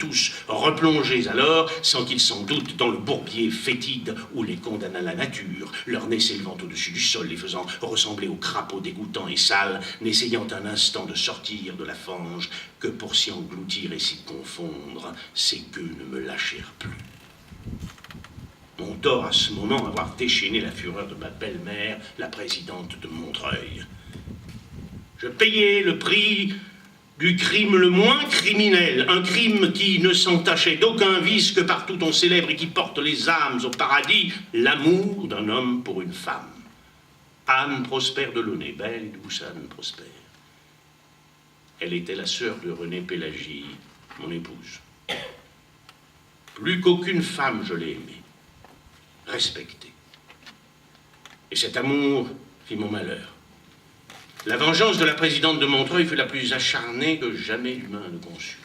tous replongés alors, sans qu'ils s'en doutent, dans le bourbier fétide où les condamna la nature, leur nez s'élevant au-dessus du sol, les faisant ressembler aux crapauds dégoûtants et sales, n'essayant un instant de sortir de la fange que pour s'y engloutir et s'y confondre, ces queues ne me lâchèrent plus. Mon tort à ce moment avoir déchaîné la fureur de ma belle-mère, la présidente de Montreuil. Je payai le prix du crime le moins criminel, un crime qui ne s'entachait d'aucun vice que partout on célèbre et qui porte les âmes au paradis, l'amour d'un homme pour une femme. Anne Prosper de Launay, belle et douce Anne Prosper. Elle était la sœur de René Pélagie, mon épouse. Plus qu'aucune femme, je l'ai aimée, respectée. Et cet amour fit mon malheur. La vengeance de la présidente de Montreuil fut la plus acharnée que jamais l'humain ne conçut.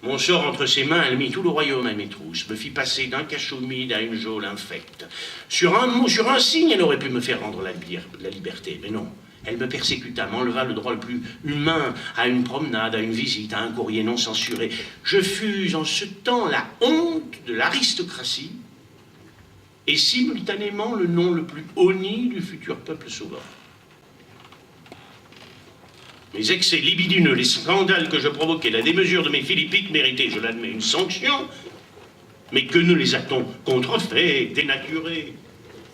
Mon sort entre ses mains, elle mit tout le royaume à mes trousses, me fit passer d'un cachot humide à une geôle infecte. Sur un mot, sur un signe, elle aurait pu me faire rendre la liberté, mais non. Elle me persécuta, m'enleva le droit le plus humain à une promenade, à une visite, à un courrier non censuré. Je fus en ce temps la honte de l'aristocratie et simultanément le nom le plus honni du futur peuple sauveur. Mes excès libidineux, les scandales que je provoquais, la démesure de mes philippiques méritaient, je l'admets, une sanction, mais que ne les a-t-on contrefaits, dénaturés,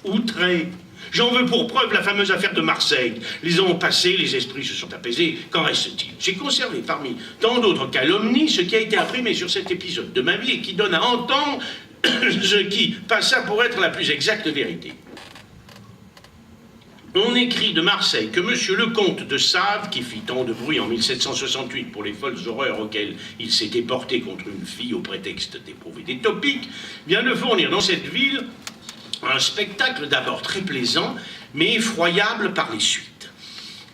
outrés? J'en veux pour preuve la fameuse affaire de Marseille. Les ans ont passé, les esprits se sont apaisés. Qu'en reste-t-il? J'ai conservé parmi tant d'autres calomnies ce qui a été imprimé sur cet épisode de ma vie et qui donne à entendre ce qui passa pour être la plus exacte vérité. On écrit de Marseille que monsieur le comte de Sade, qui fit tant de bruit en 1768 pour les folles horreurs auxquelles il s'était porté contre une fille au prétexte d'éprouver des topiques, vient de fournir dans cette ville un spectacle d'abord très plaisant, mais effroyable par les suites.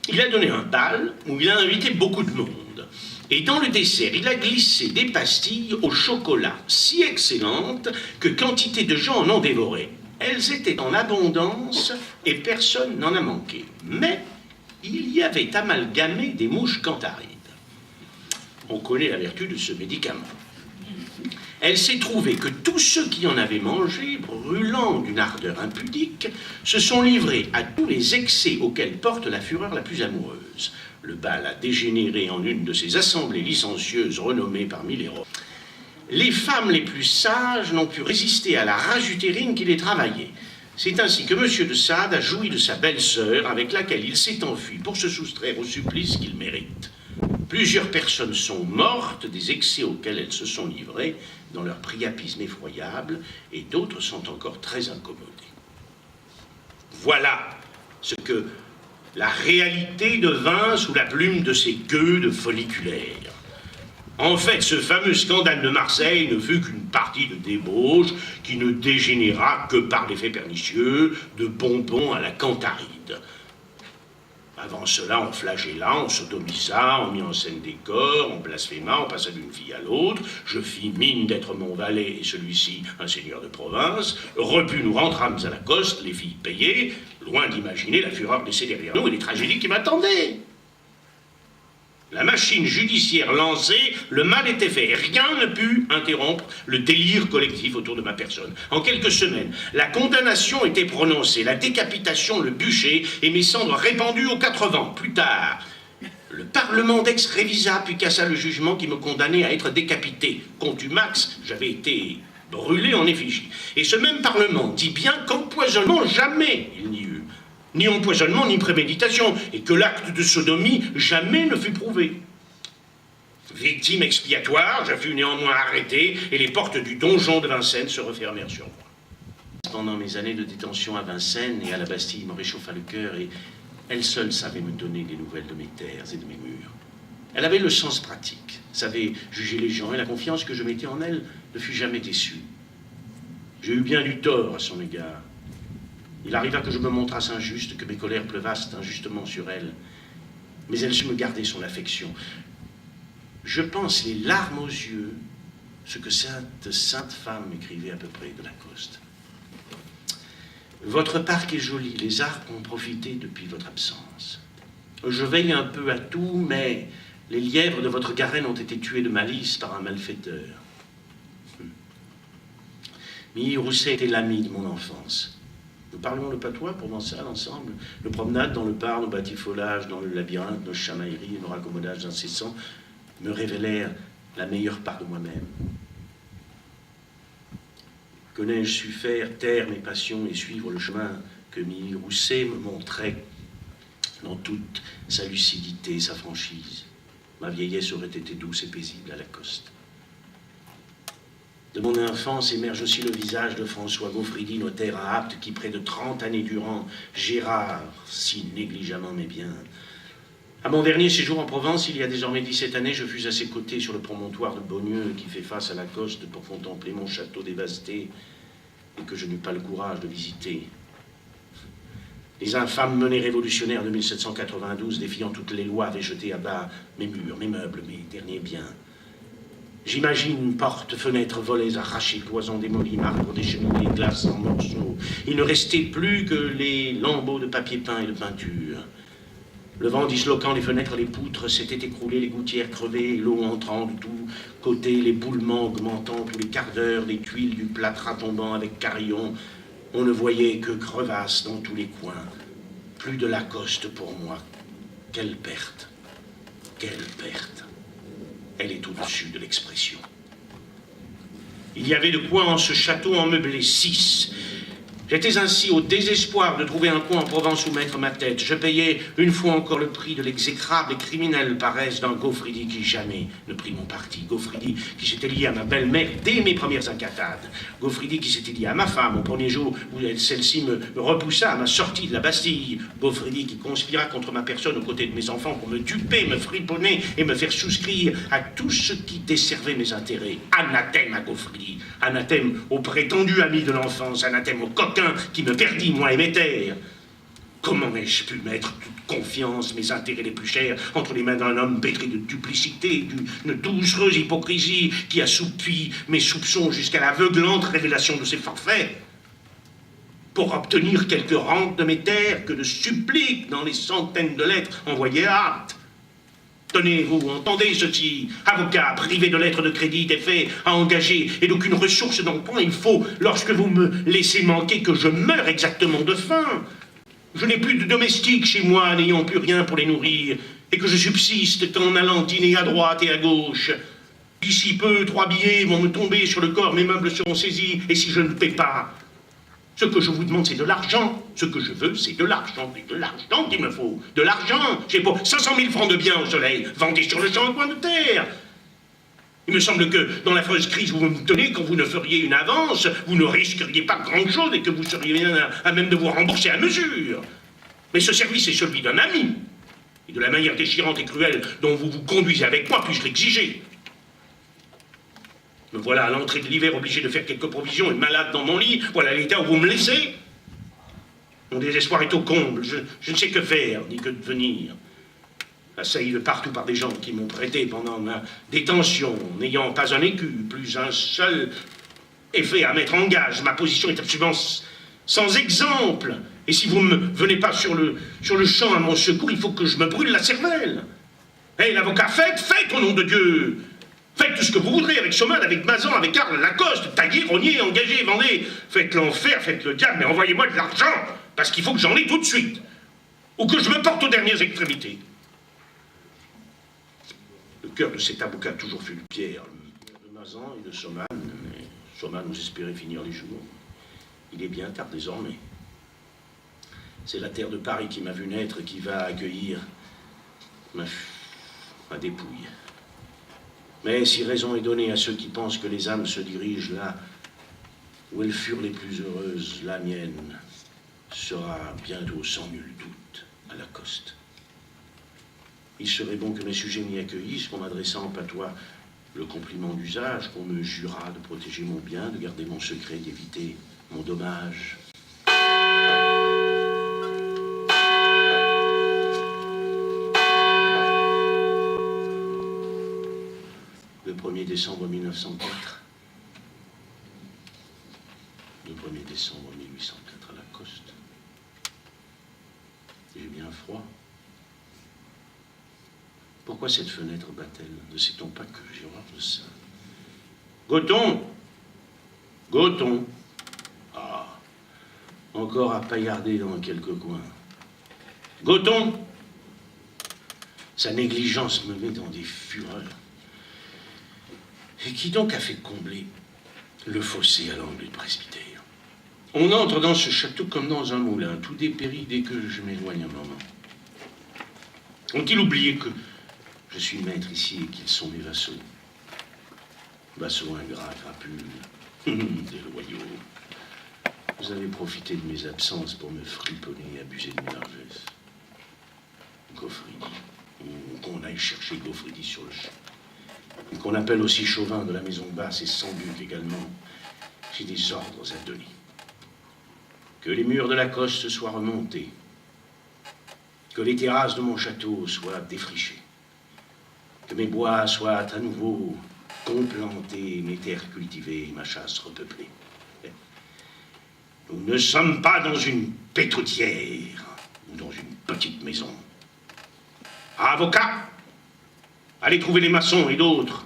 Il a donné un bal où il a invité beaucoup de monde. Et dans le dessert, il a glissé des pastilles au chocolat si excellentes que quantité de gens en ont dévoré. Elles étaient en abondance et personne n'en a manqué. Mais il y avait amalgamé des mouches cantharides. On connaît la vertu de ce médicament. Elle s'est trouvée que tous ceux qui en avaient mangé, brûlant d'une ardeur impudique, se sont livrés à tous les excès auxquels porte la fureur la plus amoureuse. Le bal a dégénéré en une de ces assemblées licencieuses renommées parmi les rois. Les femmes les plus sages n'ont pu résister à la rage utérine qui les travaillait. C'est ainsi que M. de Sade a joui de sa belle-sœur, avec laquelle il s'est enfui pour se soustraire au supplice qu'il mérite. Plusieurs personnes sont mortes des excès auxquels elles se sont livrées dans leur priapisme effroyable, et d'autres sont encore très incommodées. Voilà ce que la réalité devint sous la plume de ces queues de folliculaires. En fait, ce fameux scandale de Marseille ne fut qu'une partie de débauche qui ne dégénéra que par l'effet pernicieux de bonbons à la cantharide. Avant cela, on flagella, on sodomisa, on mit en scène des corps, on blasphéma, on passa d'une fille à l'autre. Je fis mine d'être mon valet et celui-ci un seigneur de province. Repus, nous rentrâmes à la coste, les filles payées, loin d'imaginer la fureur laissée derrière nous et les tragédies qui m'attendaient. La machine judiciaire lancée, le mal était fait. Rien ne put interrompre le délire collectif autour de ma personne. En quelques semaines, la condamnation était prononcée, la décapitation, le bûcher, et mes cendres répandues aux 4 vents. Plus tard, le Parlement d'Aix révisa puis cassa le jugement qui me condamnait à être décapité. Contumax, j'avais été brûlé en effigie. Et ce même Parlement dit bien qu'empoisonnement, jamais il n'y eut. Ni empoisonnement, ni préméditation, et que l'acte de sodomie jamais ne fut prouvé. Victime expiatoire, je fus néanmoins arrêté, et les portes du donjon de Vincennes se refermèrent sur moi. Pendant mes années de détention à Vincennes et à la Bastille me réchauffa le cœur, et elle seule savait me donner des nouvelles de mes terres et de mes murs. Elle avait le sens pratique, savait juger les gens, et la confiance que je mettais en elle ne fut jamais déçue. J'ai eu bien du tort à son égard. Il arriva que je me montrasse injuste, que mes colères pleuvassent injustement sur elle. Mais elle sut me garder son affection. Je pense les larmes aux yeux, ce que cette sainte femme écrivait à peu près de Lacoste. Votre parc est joli, les arbres ont profité depuis votre absence. Je veille un peu à tout, mais Les lièvres de votre garenne ont été tués de malice par un malfaiteur. Milly Rousset était l'ami de mon enfance. Nous parlions le patois provençal ensemble. Nos promenades dans le parc, nos batifolages dans le labyrinthe, nos chamailleries et nos raccommodages incessants me révélèrent la meilleure part de moi-même. Que n'ai-je su faire, taire mes passions et suivre le chemin que Milly Rousset me montrait dans toute sa lucidité, sa franchise. Ma vieillesse aurait été douce et paisible à Lacoste. De mon enfance émerge aussi le visage de François Gaufridi, notaire à Apt, qui près de 30 années durant Gérard si négligemment mes biens. À mon dernier séjour en Provence, il y a désormais 17 années, je fus à ses côtés sur le promontoire de Beaunieu qui fait face à Lacoste pour contempler mon château dévasté et que je n'eus pas le courage de visiter. Les infâmes menées révolutionnaires de 1792, défiant toutes les lois, avaient jeté à bas mes murs, mes meubles, mes derniers biens. J'imagine portes, fenêtres volées, arrachées, cloisons démolies, marbre des cheminées, glaces en morceaux. Il ne restait plus que les lambeaux de papier peint et de peinture. Le vent disloquant les fenêtres, les poutres s'étaient écroulées, les gouttières crevées, l'eau entrant de tous côtés, les boulements augmentant tous les quarts d'heure, les tuiles du plâtras tombant avec carillon. On ne voyait que crevasses dans tous les coins. Plus de Lacoste pour moi. Quelle perte! Quelle perte! Elle est au-dessus de l'expression. Il y avait de quoi en ce château en meubler 6. J'étais ainsi au désespoir de trouver un coin en Provence où mettre ma tête. Je payais une fois encore le prix de l'exécrable et criminelle paresse d'un Gaufridi qui jamais ne prit mon parti. Gaufridi qui s'était lié à ma belle-mère dès mes premières incatades. Gaufridi qui s'était lié à ma femme au premier jour où celle-ci me repoussa à ma sortie de la Bastille. Gaufridi qui conspira contre ma personne aux côtés de mes enfants pour me duper, me friponner et me faire souscrire à tout ce qui desservait mes intérêts. Anathème à Gaufridi, anathème au prétendu ami de l'enfance, anathème au coq qui me perdit, moi et mes terres. Comment ai-je pu mettre toute confiance, mes intérêts les plus chers, entre les mains d'un homme pétri de duplicité, d'une doucereuse hypocrisie qui assoupit mes soupçons jusqu'à l'aveuglante révélation de ses forfaits? Pour obtenir quelques rentes de mes terres, que de suppliques dans les centaines de lettres envoyées à Apt. Tenez-vous, entendez ceci. Avocat, privé de lettres de crédit, d'effets à engager et d'aucune ressource d'emprunt, il faut, lorsque vous me laissez manquer, que je meure exactement de faim. Je n'ai plus de domestiques chez moi, n'ayant plus rien pour les nourrir, et que je subsiste qu'en allant dîner à droite et à gauche. D'ici peu, 3 billets vont me tomber sur le corps, mes meubles seront saisis, et si je ne paie pas, ce que je vous demande, c'est de l'argent. Ce que je veux, c'est de l'argent. C'est de l'argent qu'il me faut. De l'argent. J'ai pour 500 000 francs de biens au soleil, vendés sur le champ de coin de terre. Il me semble que dans la fausse crise où vous me tenez, quand vous ne feriez une avance, vous ne risqueriez pas grand-chose et que vous seriez bien à même de vous rembourser à mesure. Mais ce service est celui d'un ami. Et de la manière déchirante et cruelle dont vous vous conduisez avec moi, puis-je l'exiger? Me voilà à l'entrée de l'hiver obligé de faire quelques provisions et malade dans mon lit. Voilà l'état où vous me laissez. Mon désespoir est au comble. Je ne sais que faire, ni que devenir. Assailli de partout par des gens qui m'ont prêté pendant ma détention, n'ayant pas un écu, plus un seul effet à mettre en gage. Ma position est absolument sans exemple. Et si vous ne venez pas sur le champ à mon secours, il faut que je me brûle la cervelle. Hé, l'avocat, faites au nom de Dieu. Faites tout ce que vous voudrez avec Sommade, avec Mazan, avec Karl Lacoste, taillez, rognez, engagez, vendez. Faites l'enfer, faites le diable, mais envoyez-moi de l'argent, parce qu'il faut que j'en ai tout de suite. Ou que je me porte aux dernières extrémités. Le cœur de cet avocat toujours fut de pierre. De Mazan et de Sommade, mais Sommade nous espérait finir les jours. Il est bien tard désormais. C'est la terre de Paris qui m'a vu naître et qui va accueillir ma dépouille. Mais si raison est donnée à ceux qui pensent que les âmes se dirigent là où elles furent les plus heureuses, la mienne sera bientôt sans nul doute à Lacoste. Il serait bon que mes sujets m'y accueillissent, qu'en m'adressant en patois le compliment d'usage, qu'on me jurât de protéger mon bien, de garder mon secret, d'éviter mon dommage. Le 1er décembre 1904. Le 1er décembre 1804 à Lacoste. J'ai bien froid. Pourquoi cette fenêtre bat-elle? Ne sait-on pas que j'ai horreur de ça? Goton! Goton! Ah, encore à paillarder dans quelques coins. Goton! Sa négligence me met dans des fureurs. Et qui donc a fait combler le fossé à l'angle du presbytère? On entre dans ce château comme dans un moulin, tout dépérit dès que je m'éloigne un moment. Ont-ils oublié que je suis maître ici et qu'ils sont mes vassaux? Vassaux ingrats, crapules, déloyaux. Vous avez profité de mes absences pour me friponner et abuser de mes largesses. Gaufridi. Qu'on aille chercher Gaufridi sur le champ. Et qu'on appelle aussi Chauvin de la maison basse et Sambuc également. J'ai des ordres à donner. Que les murs de la coste soient remontés. Que les terrasses de mon château soient défrichées. Que mes bois soient à nouveau complantés, mes terres cultivées, ma chasse repeuplée. Nous ne sommes pas dans une pétroutière ou dans une petite maison. Avocats, allez trouver les maçons et d'autres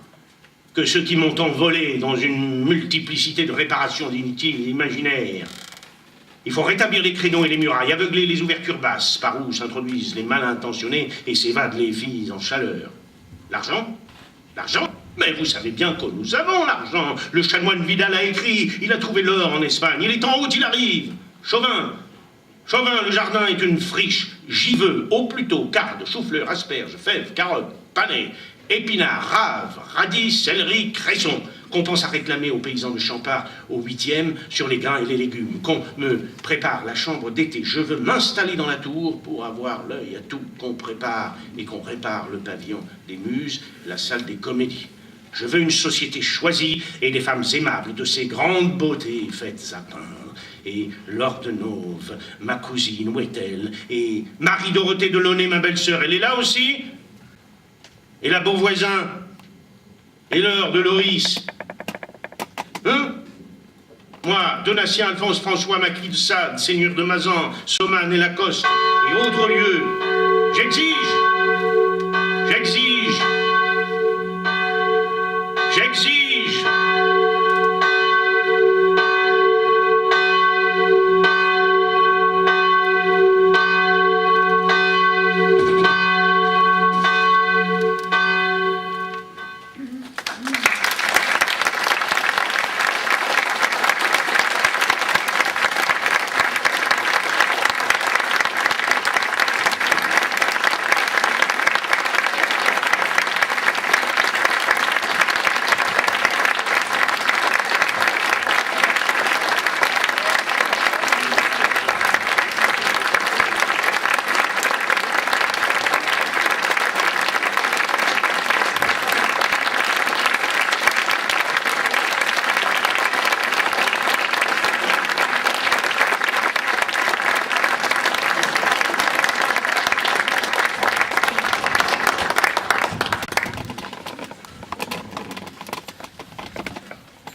que ceux qui m'ont envolé dans une multiplicité de réparations inutiles et imaginaires. Il faut rétablir les créneaux et les murailles, aveugler les ouvertures basses par où s'introduisent les mal intentionnés et s'évadent les filles en chaleur. L'argent? L'argent? Mais vous savez bien que nous avons l'argent. Le chanoine Vidal a écrit, il a trouvé l'or en Espagne, il est en route, il arrive. Chauvin, le jardin est une friche. J'y veux, au plus tôt, cardes, choux-fleurs, asperges, fèves, carottes, panais, épinards, raves, radis, céleri, cresson, qu'on pense à réclamer aux paysans de Champard au 8e sur les grains et les légumes, qu'on me prépare la chambre d'été. Je veux m'installer dans la tour pour avoir l'œil à tout, qu'on prépare et qu'on répare le pavillon des muses, la salle des comédies. Je veux une société choisie et des femmes aimables de ces grandes beautés faites à peindre. Et Laure de Nauve, ma cousine, où est-elle? Et Marie-Dorothée de Launay, ma belle-sœur, elle est là aussi? Et la Beauvoisin? Et Laure de Loris? Hein? Moi, Donatien, Alphonse, François, Maquis de Sade, Seigneur de Mazan, Sauman et Lacoste, et autres lieux, j'exige,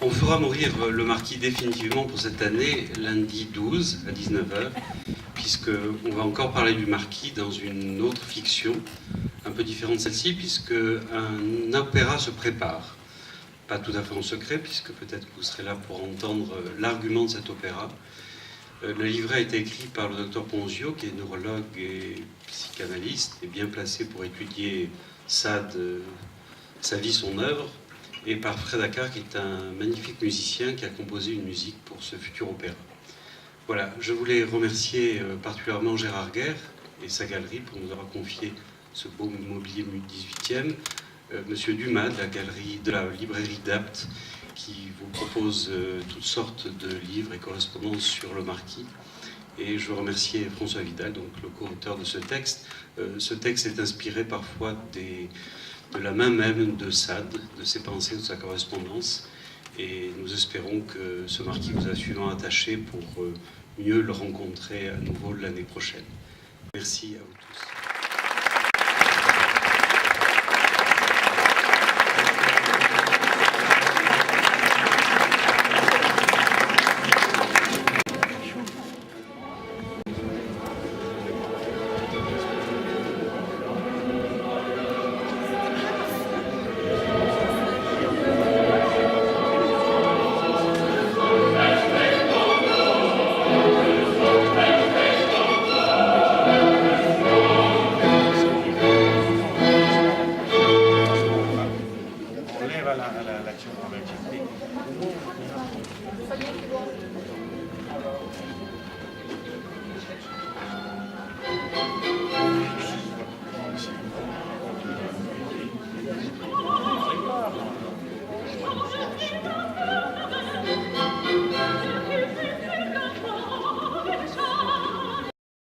On fera mourir le marquis définitivement pour cette année, lundi 12 à 19h, puisqu'on va encore parler du marquis dans une autre fiction, un peu différente de celle-ci, puisque un opéra se prépare. Pas tout à fait en secret, puisque peut-être que vous serez là pour entendre l'argument de cet opéra. Le livret a été écrit par le docteur Ponzio, qui est neurologue et psychanalyste, et bien placé pour étudier Sade, sa vie, son œuvre, et par Fred Accart, qui est un magnifique musicien qui a composé une musique pour ce futur opéra. Voilà, je voulais remercier particulièrement Gérard Guerre et sa galerie pour nous avoir confié ce beau mobilier 18e, Monsieur Dumas de la librairie d'Apt, qui vous propose toutes sortes de livres et correspondances sur le marquis. Et je veux remercier François Vidal, donc le co-auteur de ce texte. Ce texte est inspiré parfois de la main même de Sade, de ses pensées, de sa correspondance. Et nous espérons que ce marquis vous a suffisamment attaché pour mieux le rencontrer à nouveau l'année prochaine. Merci à vous tous.